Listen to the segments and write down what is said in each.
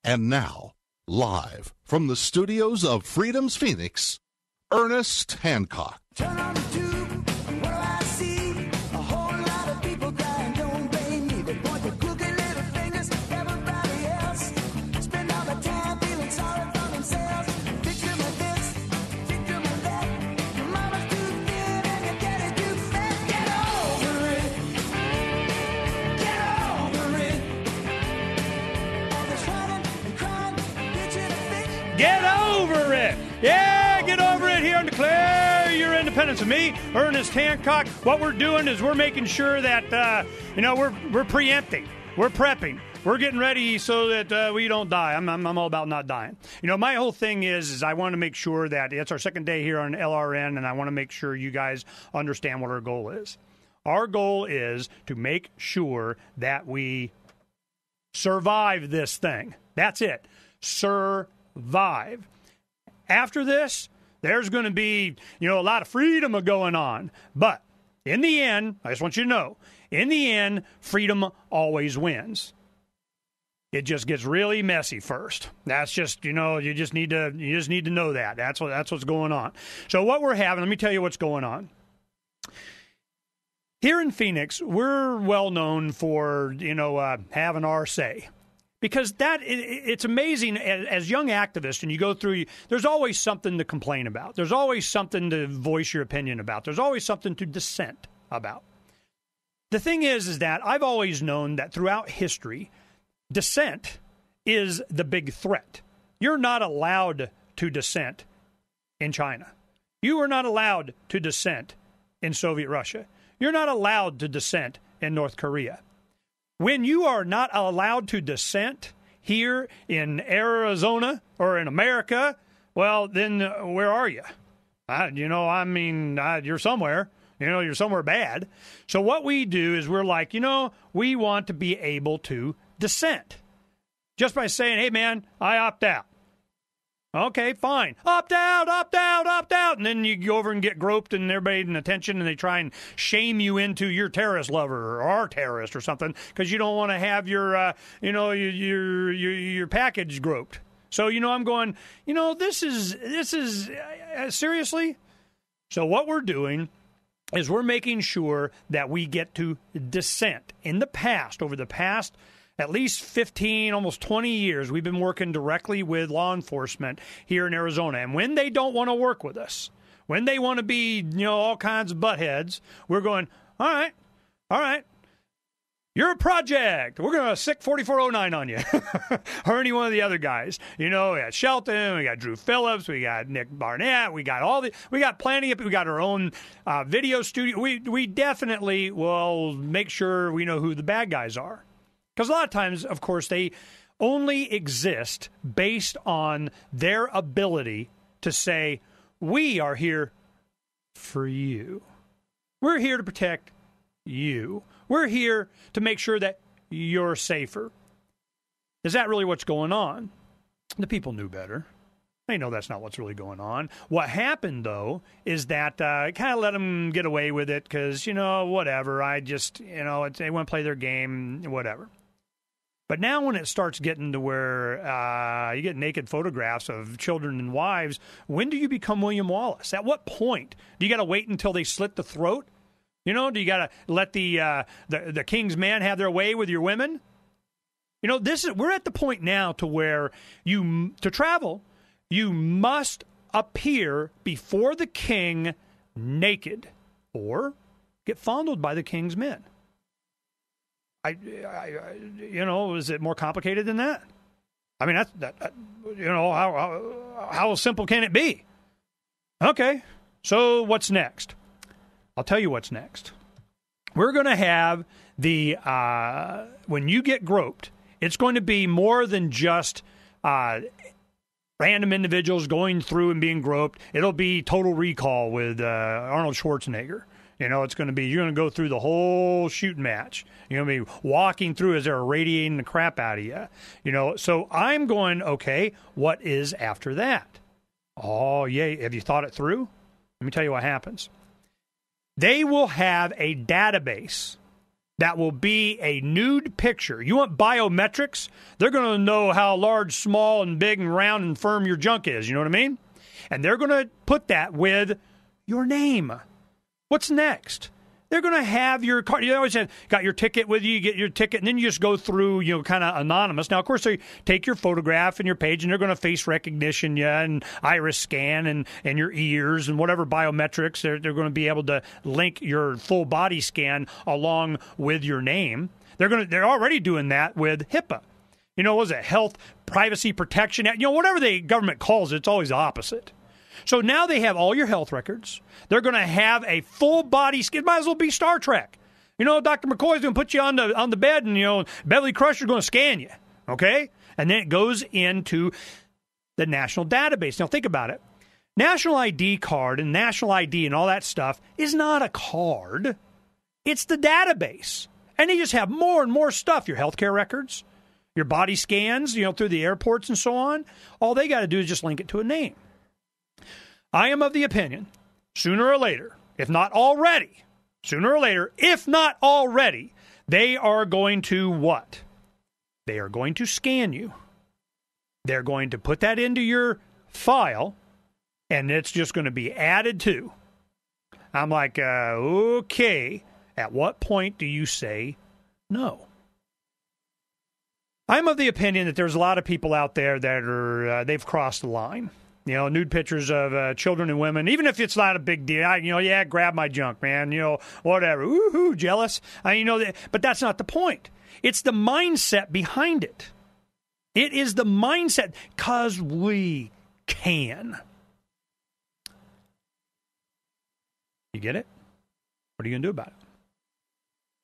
And now, live from the studios of Freedom's Phoenix, Ernest Hancock. Turn on the tube, what do I see? A whole lot of people crying, don't blame me. They point their crooked little fingers at everybody else. Spend all the time feeling sorry for themselves. Victim of this, victim of that. Your mama's too thin and your daddy's too fat. Get over it. Get over it. All this running and crying, bitching and bitching. Get over it. Yeah, get over it here and declare your independence. Of me, Ernest Hancock. What we're doing is we're making sure that, we're preempting. We're prepping. We're getting ready so that we don't die. I'm all about not dying. My whole thing is I want to make sure that it's our second day here on LRN, and I want to make sure you guys understand what our goal is. Our goal is to make sure that we survive this thing. That's it. Survive. After this, there's going to be, a lot of freedom going on. But in the end, I just want you to know, in the end, freedom always wins. It just gets really messy first. That's just, you just need to know that. That's what's going on. So what we're having, let me tell you what's going on. Here in Phoenix, we're well known for, having our say. Because it's amazing as young activists, and you go through, there's always something to complain about. There's always something to voice your opinion about. There's always something to dissent about. The thing is that I've always known that throughout history, dissent is the big threat. You're not allowed to dissent in China. You are not allowed to dissent in Soviet Russia. You're not allowed to dissent in North Korea. When you are not allowed to dissent here in Arizona or in America, well, then where are you? You're somewhere. You're somewhere bad. So what we do is we're like, we want to be able to dissent. Just by saying, hey, man, I opt out. Okay, fine. Opt out, opt out, opt out. And then you go over and get groped and everybody in attention and they try and shame you into your terrorist lover or our terrorist or something because you don't want to have your package groped. So, I'm going, this is seriously? So what we're doing is we're making sure that we get to dissent. In the past, over the past at least 15, almost 20 years, we've been working directly with law enforcement here in Arizona. And when they don't want to work with us, when they want to be, all kinds of buttheads, we're going, all right, you're a project. We're going to sick 4409 on you. Or any one of the other guys. We got Shelton, we got Drew Phillips, we got Nick Barnett, we got plenty of, we got our own video studio. We definitely will make sure we know who the bad guys are. Because a lot of times, of course, they only exist based on their ability to say, we are here for you. We're here to protect you. We're here to make sure that you're safer. Is that really what's going on? The people knew better. They know that's not what's really going on. What happened, though, is that kind of let them get away with it because, whatever. I just, they want to play their game, whatever. But now when it starts getting to where you get naked photographs of children and wives, when do you become William Wallace? At what point? Do you got to wait until they slit the throat? Do you got to let the king's men have their way with your women? We're at the point now to where to travel, you must appear before the king naked or get fondled by the king's men. Is it more complicated than that? I mean, how simple can it be? Okay, so what's next? I'll tell you what's next. We're going to have when you get groped, it's going to be more than just random individuals going through and being groped. It'll be Total Recall with Arnold Schwarzenegger. It's going to be, you're going to go through the whole shooting match. You're going to be walking through as they're radiating the crap out of you. So I'm going, okay, what is after that? Oh, yay. Have you thought it through? Let me tell you what happens. They will have a database that will be a nude picture. You want biometrics? They're going to know how large, small, and big and round and firm your junk is. You know what I mean? And they're going to put that with your name. What's next? They're going to have your card. You always have got your ticket with you. You get your ticket, and then you just go through, kind of anonymous. Now, of course, they take your photograph and your page, and they're going to face recognition you and iris scan and your ears and whatever biometrics. They're going to be able to link your full body scan along with your name. They're already doing that with HIPAA. What was it? Health Privacy Protection Act. Whatever the government calls it, it's always the opposite. So now they have all your health records. They're going to have a full body scan. It might as well be Star Trek. Dr. McCoy's going to put you on the bed, and Beverly Crusher's going to scan you. Okay, and then it goes into the national database. Now think about it. National ID card and national ID and all that stuff is not a card. It's the database, and they just have more and more stuff. Your healthcare records, your body scans, through the airports and so on. All they got to do is just link it to a name. I am of the opinion, sooner or later, if not already, they are going to what? They are going to scan you. They're going to put that into your file, and it's just going to be added to. I'm like, okay, at what point do you say no? I'm of the opinion that there's a lot of people out there that are, they've crossed the line. Nude pictures of children and women, even if it's not a big deal. Grab my junk, man. Whatever. Woohoo, jealous. But that's not the point. It's the mindset behind it. It is the mindset, because we can. You get it? What are you going to do about it?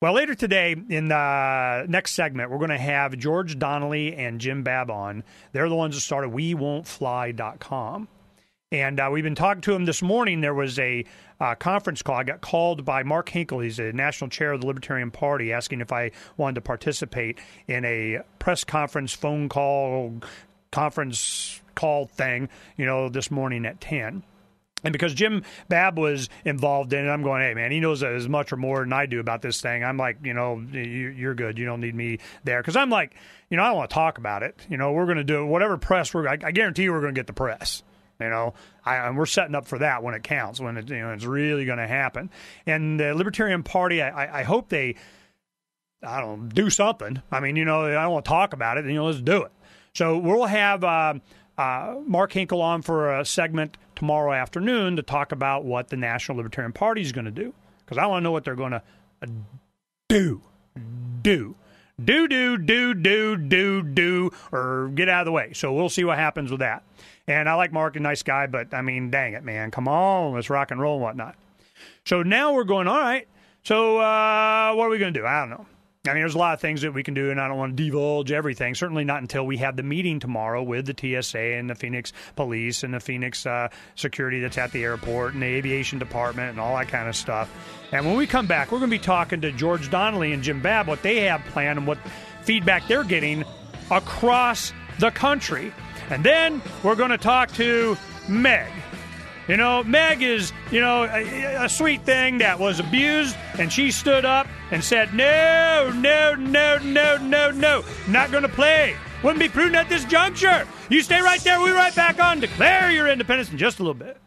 Well, later today, in the next segment, we're going to have George Donnelly and Jim Babb on. They're the ones that started WeWon'tFly.com. And we've been talking to them this morning. There was a conference call. I got called by Mark Hinkle. He's the national chair of the Libertarian Party, asking if I wanted to participate in a press conference, phone call, conference call thing, this morning at 10. And because Jim Babb was involved in it, I'm going, hey, man, he knows as much or more than I do about this thing. I'm like, you're good. You don't need me there. Because I'm like, I don't want to talk about it. We're going to do whatever press I guarantee you we're going to get the press. And we're setting up for that when it counts, when it, it's really going to happen. And the Libertarian Party, I hope they, do something. I don't want to talk about it. Let's do it. So we'll have Mark Hinkle on for a segment tomorrow afternoon to talk about what the National Libertarian Party is going to do. Because I want to know what they're going to do, or get out of the way. So we'll see what happens with that. And I like Mark, a nice guy, but, dang it, man. Come on, let's rock and roll and whatnot. So now we're going, all right, so what are we going to do? I don't know. There's a lot of things that we can do, and I don't want to divulge everything, certainly not until we have the meeting tomorrow with the TSA and the Phoenix Police and the Phoenix security that's at the airport and the aviation department and all that kind of stuff. And when we come back, we're going to be talking to George Donnelly and Jim Babb, what they have planned and what feedback they're getting across the country. And then we're going to talk to Meg. Meg is, a sweet thing that was abused, and she stood up and said, no, not going to play. Wouldn't be prudent at this juncture. You stay right there. We'll be right back on Declare Your Independence in just a little bit.